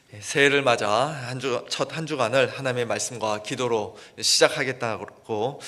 새해를 맞아 첫 한 주간을 하나님의 말씀과 기도로 시작하겠노라고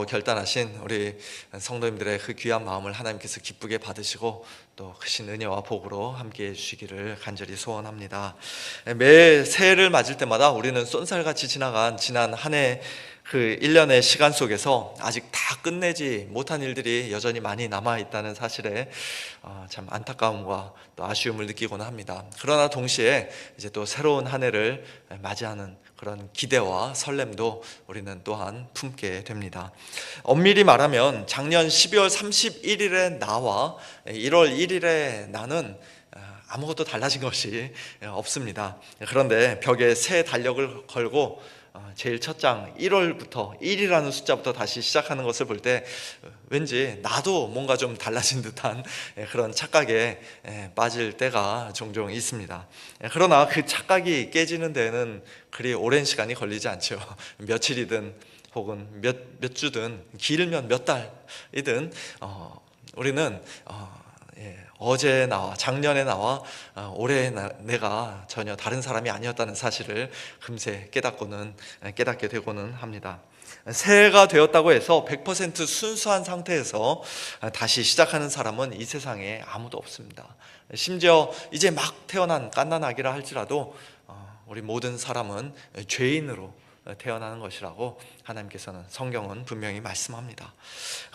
결단하신 우리 성도님들의 그 귀한 마음을 하나님께서 기쁘게 받으시고 또 크신 은혜와 복으로 함께 해주시기를 간절히 소원합니다. 매 새해를 맞을 때마다 우리는 쏜살같이 지난 한 해 그 1년의 시간 속에서 아직 다 끝내지 못한 일들이 여전히 많이 남아있다는 사실에 참 안타까움과 또 아쉬움을 느끼곤 합니다. 그러나 동시에 이제 또 새로운 한 해를 맞이하는 그런 기대와 설렘도 우리는 또한 품게 됩니다. 엄밀히 말하면 작년 12월 31일의 나와 1월 1일의 나는 아무것도 달라진 것이 없습니다. 그런데 벽에 새 달력을 걸고 제일 첫 장 1월부터 1이라는 숫자부터 다시 시작하는 것을 볼 때 왠지 나도 뭔가 좀 달라진 듯한 그런 착각에 빠질 때가 종종 있습니다. 그러나 그 착각이 깨지는 데는 그리 오랜 시간이 걸리지 않죠. 며칠이든 혹은 몇 주든 길면 몇 달이든 우리는 어제 나와 작년에 나와 올해 내가 전혀 다른 사람이 아니었다는 사실을 금세 깨닫게 되고는 합니다. 새해가 되었다고 해서 100% 순수한 상태에서 다시 시작하는 사람은 이 세상에 아무도 없습니다. 심지어 이제 막 태어난 갓난아기라 할지라도 우리 모든 사람은 죄인으로 태어나는 것이라고 하나님께서는 성경은 분명히 말씀합니다.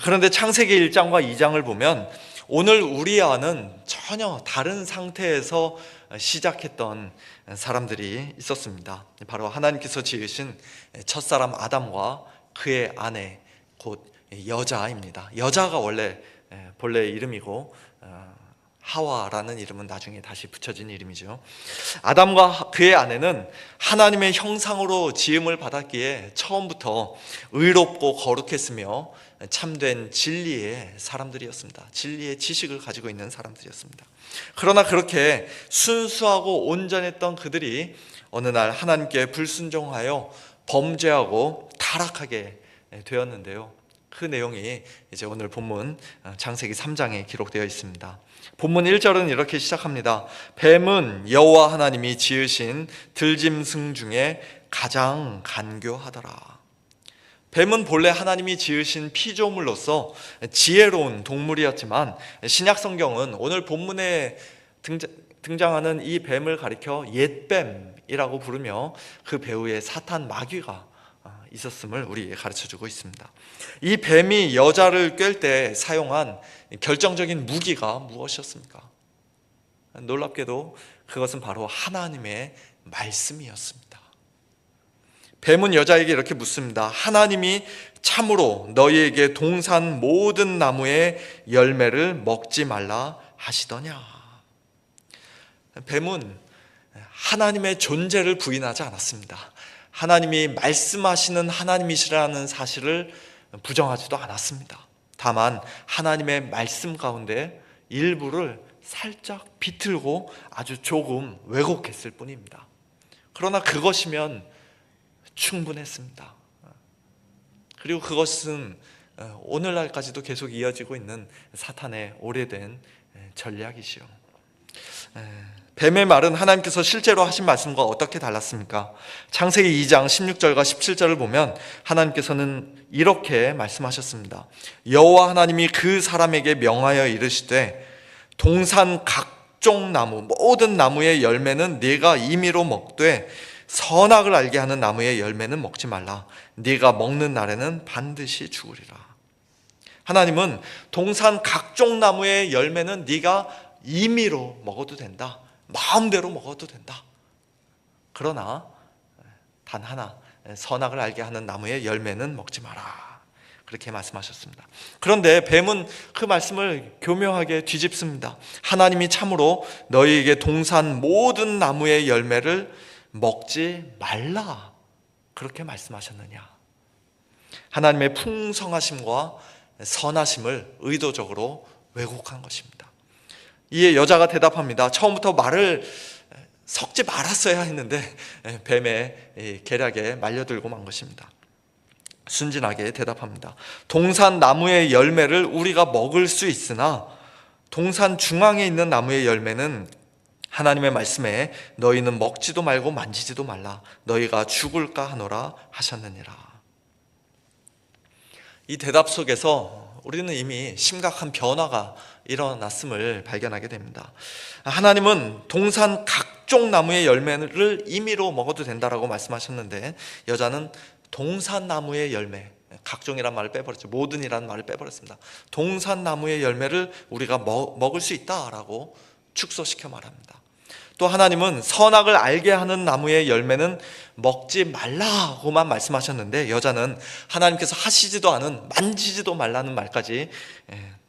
그런데 창세기 1장과 2장을 보면 오늘 우리 안은 전혀 다른 상태에서 시작했던 사람들이 있었습니다. 바로 하나님께서 지으신 첫사람 아담과 그의 아내 곧 여자입니다. 여자가 원래 본래 이름이고 하와라는 이름은 나중에 다시 붙여진 이름이죠. 아담과 그의 아내는 하나님의 형상으로 지음을 받았기에 처음부터 의롭고 거룩했으며 참된 진리의 사람들이었습니다. 진리의 지식을 가지고 있는 사람들이었습니다. 그러나 그렇게 순수하고 온전했던 그들이 어느 날 하나님께 불순종하여 범죄하고 타락하게 되었는데요. 그 내용이 이제 오늘 본문 창세기 3장에 기록되어 있습니다. 본문 1절은 이렇게 시작합니다. 뱀은 여호와 하나님이 지으신 들짐승 중에 가장 간교하더라. 뱀은 본래 하나님이 지으신 피조물로서 지혜로운 동물이었지만 신약 성경은 오늘 본문에 등장하는 이 뱀을 가리켜 옛뱀이라고 부르며 그 배후에 사탄 마귀가 있었음을 우리에게 가르쳐주고 있습니다. 이 뱀이 여자를 꿰을 때 사용한 결정적인 무기가 무엇이었습니까? 놀랍게도 그것은 바로 하나님의 말씀이었습니다. 뱀은 여자에게 이렇게 묻습니다. 하나님이 참으로 너희에게 동산 모든 나무의 열매를 먹지 말라 하시더냐? 뱀은 하나님의 존재를 부인하지 않았습니다. 하나님이 말씀하시는 하나님이시라는 사실을 부정하지도 않았습니다. 다만 하나님의 말씀 가운데 일부를 살짝 비틀고 아주 조금 왜곡했을 뿐입니다. 그러나 그것이면 충분했습니다. 그리고 그것은 오늘날까지도 계속 이어지고 있는 사탄의 오래된 전략이시요. 뱀의 말은 하나님께서 실제로 하신 말씀과 어떻게 달랐습니까? 창세기 2장 16절과 17절을 보면 하나님께서는 이렇게 말씀하셨습니다. 여호와 하나님이 그 사람에게 명하여 이르시되 동산 각종 나무 모든 나무의 열매는 네가 임의로 먹되 선악을 알게 하는 나무의 열매는 먹지 말라. 네가 먹는 날에는 반드시 죽으리라. 하나님은 동산 각종 나무의 열매는 네가 임의로 먹어도 된다. 마음대로 먹어도 된다. 그러나 단 하나 선악을 알게 하는 나무의 열매는 먹지 마라. 그렇게 말씀하셨습니다. 그런데 뱀은 그 말씀을 교묘하게 뒤집습니다. 하나님이 참으로 너희에게 동산 모든 나무의 열매를 먹지 말라. 그렇게 말씀하셨느냐? 하나님의 풍성하심과 선하심을 의도적으로 왜곡한 것입니다. 이에 여자가 대답합니다. 처음부터 말을 섞지 말았어야 했는데 뱀의 계략에 말려들고 만 것입니다. 순진하게 대답합니다. 동산 나무의 열매를 우리가 먹을 수 있으나 동산 중앙에 있는 나무의 열매는 하나님의 말씀에 너희는 먹지도 말고 만지지도 말라 너희가 죽을까 하노라 하셨느니라. 이 대답 속에서 우리는 이미 심각한 변화가 일어났음을 발견하게 됩니다. 하나님은 동산 각종 나무의 열매를 임의로 먹어도 된다라고 말씀하셨는데 여자는 동산나무의 열매, 각종이란 말을 빼버렸죠. 모든이라는 말을 빼버렸습니다. 동산나무의 열매를 우리가 먹을 수 있다라고 축소시켜 말합니다. 또 하나님은 선악을 알게 하는 나무의 열매는 먹지 말라고만 말씀하셨는데 여자는 하나님께서 하시지도 않은 만지지도 말라는 말까지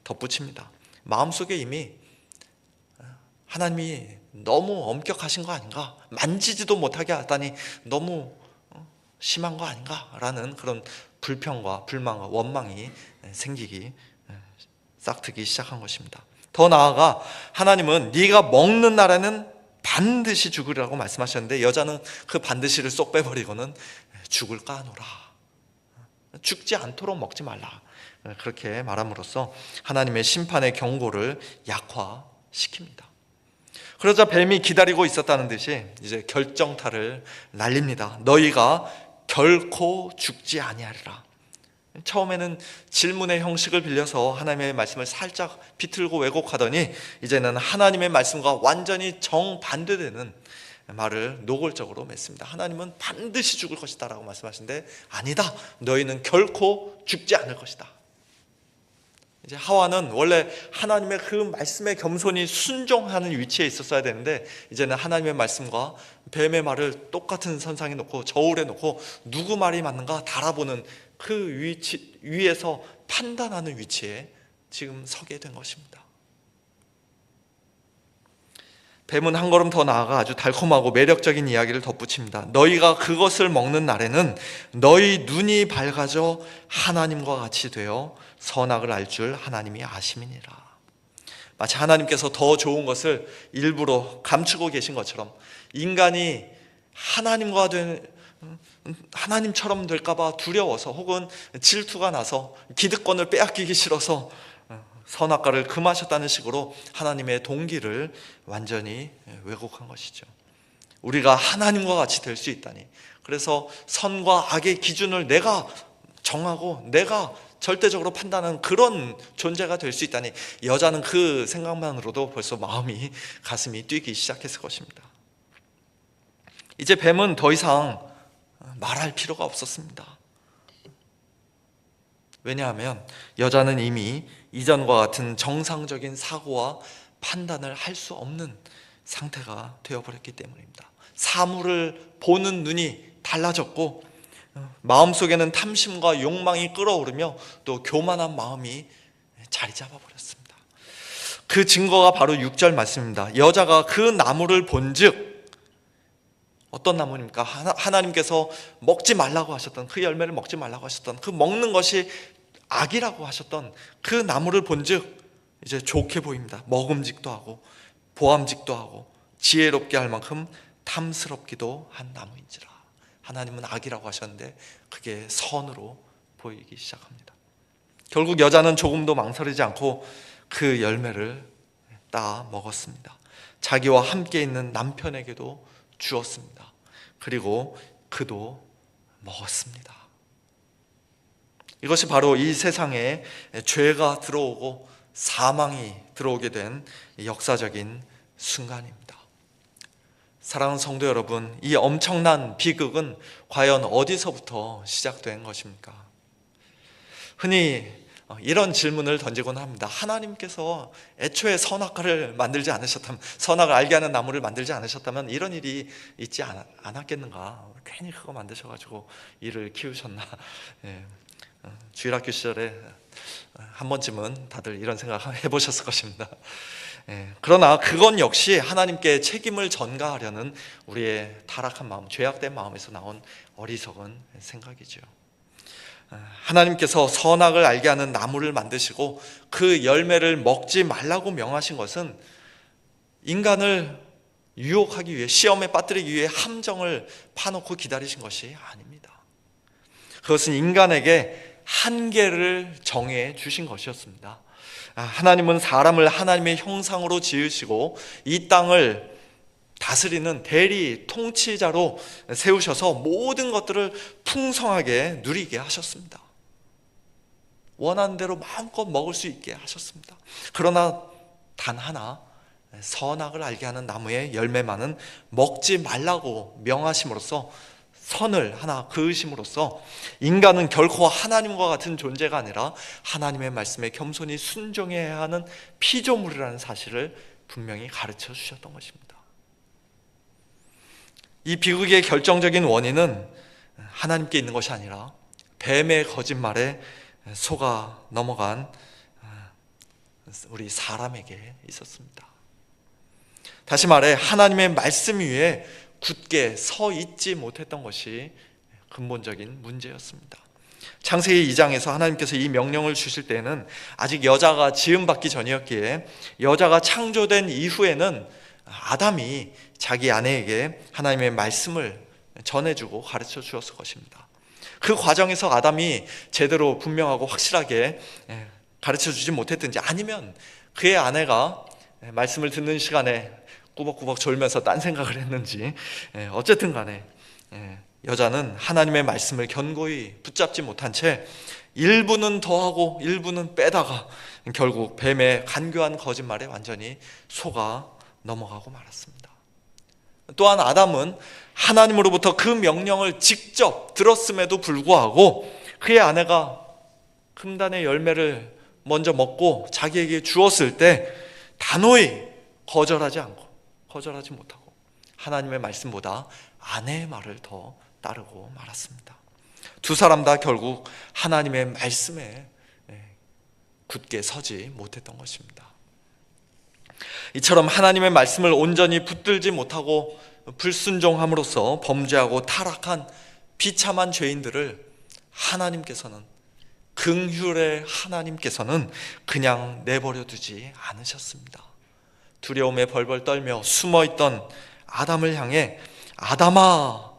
덧붙입니다. 마음속에 이미 하나님이 너무 엄격하신 거 아닌가, 만지지도 못하게 하다니 너무 심한 거 아닌가라는 그런 불평과 불만과 원망이 생기기 싹트기 시작한 것입니다. 더 나아가 하나님은 네가 먹는 날에는 반드시 죽으리라고 말씀하셨는데 여자는 그 반드시를 쏙 빼버리고는 죽을까 하노라, 죽지 않도록 먹지 말라, 그렇게 말함으로써 하나님의 심판의 경고를 약화시킵니다. 그러자 뱀이 기다리고 있었다는 듯이 이제 결정타를 날립니다. 너희가 결코 죽지 아니하리라. 처음에는 질문의 형식을 빌려서 하나님의 말씀을 살짝 비틀고 왜곡하더니 이제는 하나님의 말씀과 완전히 정반대되는 말을 노골적으로 맺습니다. 하나님은 반드시 죽을 것이다 라고 말씀하시는데 아니다, 너희는 결코 죽지 않을 것이다. 이제 하와는 원래 하나님의 그 말씀에 겸손히 순종하는 위치에 있었어야 되는데 이제는 하나님의 말씀과 뱀의 말을 똑같은 선상에 놓고 저울에 놓고 누구 말이 맞는가 달아보는 그 위에서 판단하는 위치에 지금 서게 된 것입니다. 뱀은 한 걸음 더 나아가 아주 달콤하고 매력적인 이야기를 덧붙입니다. 너희가 그것을 먹는 날에는 너희 눈이 밝아져 하나님과 같이 되어 선악을 알 줄 하나님이 아심이니라. 마치 하나님께서 더 좋은 것을 일부러 감추고 계신 것처럼 인간이 하나님처럼 될까봐 두려워서 혹은 질투가 나서 기득권을 빼앗기기 싫어서 선악과를 금하셨다는 식으로 하나님의 동기를 완전히 왜곡한 것이죠. 우리가 하나님과 같이 될 수 있다니, 그래서 선과 악의 기준을 내가 정하고 내가 절대적으로 판단하는 그런 존재가 될 수 있다니, 여자는 그 생각만으로도 벌써 가슴이 뛰기 시작했을 것입니다. 이제 뱀은 더 이상 말할 필요가 없었습니다. 왜냐하면 여자는 이미 이전과 같은 정상적인 사고와 판단을 할 수 없는 상태가 되어버렸기 때문입니다. 사물을 보는 눈이 달라졌고 마음속에는 탐심과 욕망이 끓어오르며 또 교만한 마음이 자리 잡아버렸습니다. 그 증거가 바로 6절 말씀입니다. 여자가 그 나무를 본즉, 어떤 나무입니까? 하나님께서 먹지 말라고 하셨던, 그 열매를 먹지 말라고 하셨던, 그 먹는 것이 악이라고 하셨던 그 나무를 본즉 이제 좋게 보입니다. 먹음직도 하고 보암직도 하고 지혜롭게 할 만큼 탐스럽기도 한 나무인지라. 하나님은 악이라고 하셨는데 그게 선으로 보이기 시작합니다. 결국 여자는 조금도 망설이지 않고 그 열매를 따 먹었습니다. 자기와 함께 있는 남편에게도 주었습니다. 그리고 그도 먹었습니다. 이것이 바로 이 세상에 죄가 들어오고 사망이 들어오게 된 역사적인 순간입니다. 사랑하는 성도 여러분, 이 엄청난 비극은 과연 어디서부터 시작된 것입니까? 흔히 이런 질문을 던지곤 합니다. 하나님께서 애초에 선악과를 만들지 않으셨다면, 선악을 알게 하는 나무를 만들지 않으셨다면 이런 일이 있지 않았겠는가? 괜히 그거 만드셔가지고 이를 키우셨나? 주일학교 시절에 한 번쯤은 다들 이런 생각 해보셨을 것입니다. 그러나 그건 역시 하나님께 책임을 전가하려는 우리의 타락한 마음, 죄악된 마음에서 나온 어리석은 생각이죠. 하나님께서 선악을 알게 하는 나무를 만드시고 그 열매를 먹지 말라고 명하신 것은 인간을 유혹하기 위해, 시험에 빠뜨리기 위해 함정을 파놓고 기다리신 것이 아닙니다. 그것은 인간에게 한계를 정해 주신 것이었습니다. 하나님은 사람을 하나님의 형상으로 지으시고 이 땅을 다스리는 대리 통치자로 세우셔서 모든 것들을 풍성하게 누리게 하셨습니다. 원하는 대로 마음껏 먹을 수 있게 하셨습니다. 그러나 단 하나, 선악을 알게 하는 나무의 열매만은 먹지 말라고 명하심으로써, 선을 하나 그으심으로써 인간은 결코 하나님과 같은 존재가 아니라 하나님의 말씀에 겸손히 순종해야 하는 피조물이라는 사실을 분명히 가르쳐 주셨던 것입니다. 이 비극의 결정적인 원인은 하나님께 있는 것이 아니라 뱀의 거짓말에 속아 넘어간 우리 사람에게 있었습니다. 다시 말해 하나님의 말씀 위에 굳게 서 있지 못했던 것이 근본적인 문제였습니다. 창세기 2장에서 하나님께서 이 명령을 주실 때에는 아직 여자가 지음받기 전이었기에, 여자가 창조된 이후에는 아담이 자기 아내에게 하나님의 말씀을 전해주고 가르쳐 주었을 것입니다. 그 과정에서 아담이 제대로 분명하고 확실하게 가르쳐 주지 못했든지, 아니면 그의 아내가 말씀을 듣는 시간에 꾸벅꾸벅 졸면서 딴 생각을 했는지, 어쨌든 간에 여자는 하나님의 말씀을 견고히 붙잡지 못한 채 일부는 더하고 일부는 빼다가 결국 뱀의 간교한 거짓말에 완전히 속아 넘어가고 말았습니다. 또한 아담은 하나님으로부터 그 명령을 직접 들었음에도 불구하고 그의 아내가 금단의 열매를 먼저 먹고 자기에게 주었을 때 단호히 거절하지 못하고 하나님의 말씀보다 아내의 말을 더 따르고 말았습니다. 두 사람 다 결국 하나님의 말씀에 굳게 서지 못했던 것입니다. 이처럼 하나님의 말씀을 온전히 붙들지 못하고 불순종함으로써 범죄하고 타락한 비참한 죄인들을 하나님께서는, 긍휼의 하나님께서는 그냥 내버려 두지 않으셨습니다. 두려움에 벌벌 떨며 숨어있던 아담을 향해 아담아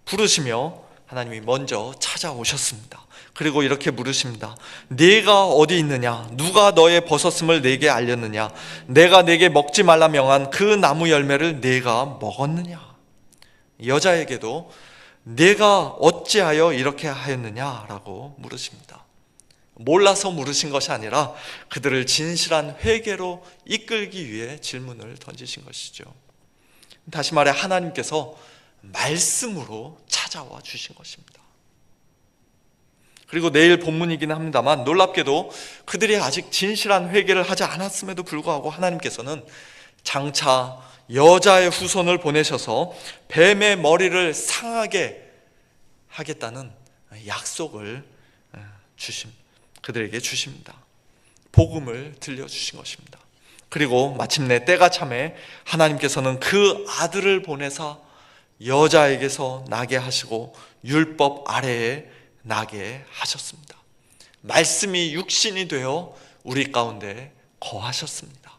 부르시며 하나님이 먼저 찾아오셨습니다. 그리고 이렇게 물으십니다. 네가 어디 있느냐? 누가 너의 벗었음을 내게 알렸느냐? 내가 내게 먹지 말라 명한 그 나무 열매를 네가 먹었느냐? 여자에게도 네가 어찌하여 이렇게 하였느냐라고 물으십니다. 몰라서 물으신 것이 아니라 그들을 진실한 회개로 이끌기 위해 질문을 던지신 것이죠. 다시 말해 하나님께서 말씀으로 찾아와 주신 것입니다. 그리고 내일 본문이긴 합니다만 놀랍게도 그들이 아직 진실한 회개를 하지 않았음에도 불구하고 하나님께서는 장차 여자의 후손을 보내셔서 뱀의 머리를 상하게 하겠다는 약속을 그들에게 주십니다. 복음을 들려주신 것입니다. 그리고 마침내 때가 참에 하나님께서는 그 아들을 보내사 여자에게서 나게 하시고 율법 아래에 나게 하셨습니다. 말씀이 육신이 되어 우리 가운데 거하셨습니다.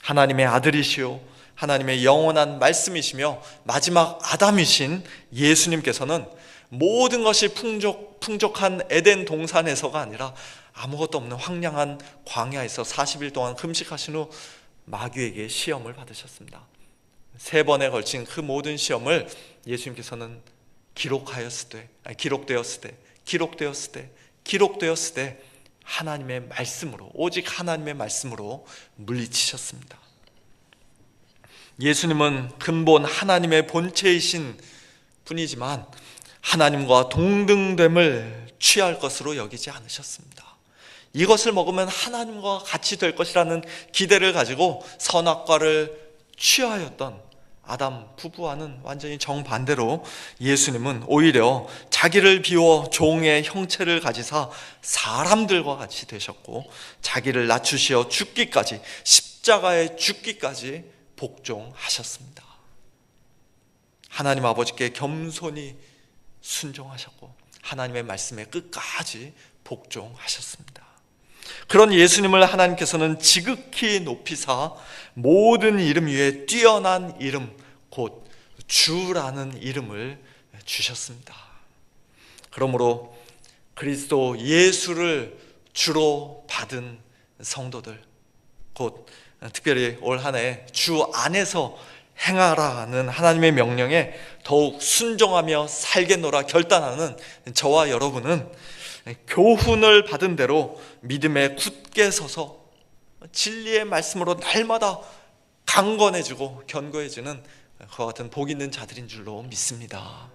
하나님의 아들이시오 하나님의 영원한 말씀이시며 마지막 아담이신 예수님께서는 모든 것이 풍족한 에덴 동산에서가 아니라 아무것도 없는 황량한 광야에서 40일 동안 금식하신 후 마귀에게 시험을 받으셨습니다. 3번에 걸친 그 모든 시험을 예수님께서는 기록되었을 때 하나님의 말씀으로, 오직 하나님의 말씀으로 물리치셨습니다. 예수님은 근본 하나님의 본체이신 분이지만 하나님과 동등됨을 취할 것으로 여기지 않으셨습니다. 이것을 먹으면 하나님과 같이 될 것이라는 기대를 가지고 선악과를 취하였던 아담 부부와는 완전히 정반대로 예수님은 오히려 자기를 비워 종의 형체를 가지사 사람들과 같이 되셨고 자기를 낮추시어 죽기까지, 십자가에 죽기까지 복종하셨습니다. 하나님 아버지께 겸손히 순종하셨고 하나님의 말씀에 끝까지 복종하셨습니다. 그런 예수님을 하나님께서는 지극히 높이사 모든 이름 위에 뛰어난 이름, 곧 주라는 이름을 주셨습니다. 그러므로 그리스도 예수를 주로 받은 성도들, 곧 특별히 올 한 해 주 안에서 행하라는 하나님의 명령에 더욱 순종하며 살겠노라 결단하는 저와 여러분은 교훈을 받은 대로 믿음에 굳게 서서 진리의 말씀으로 날마다 강건해지고 견고해지는 그와 같은 복 있는 자들인 줄로 믿습니다.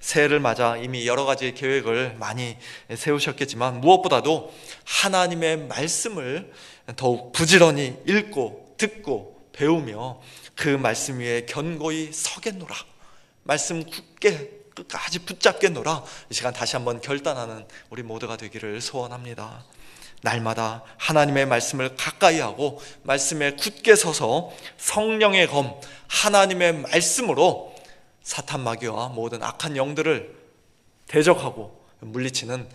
새해를 맞아 이미 여러 가지 계획을 많이 세우셨겠지만 무엇보다도 하나님의 말씀을 더욱 부지런히 읽고 듣고 배우며 그 말씀 위에 견고히 서겠노라, 말씀 굳게 끝까지 붙잡겠노라, 이 시간 다시 한번 결단하는 우리 모두가 되기를 소원합니다. 날마다 하나님의 말씀을 가까이 하고 말씀에 굳게 서서 성령의 검 하나님의 말씀으로 사탄 마귀와 모든 악한 영들을 대적하고 물리치는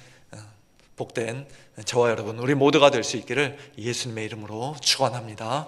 복된 저와 여러분 우리 모두가 될 수 있기를 예수님의 이름으로 축원합니다.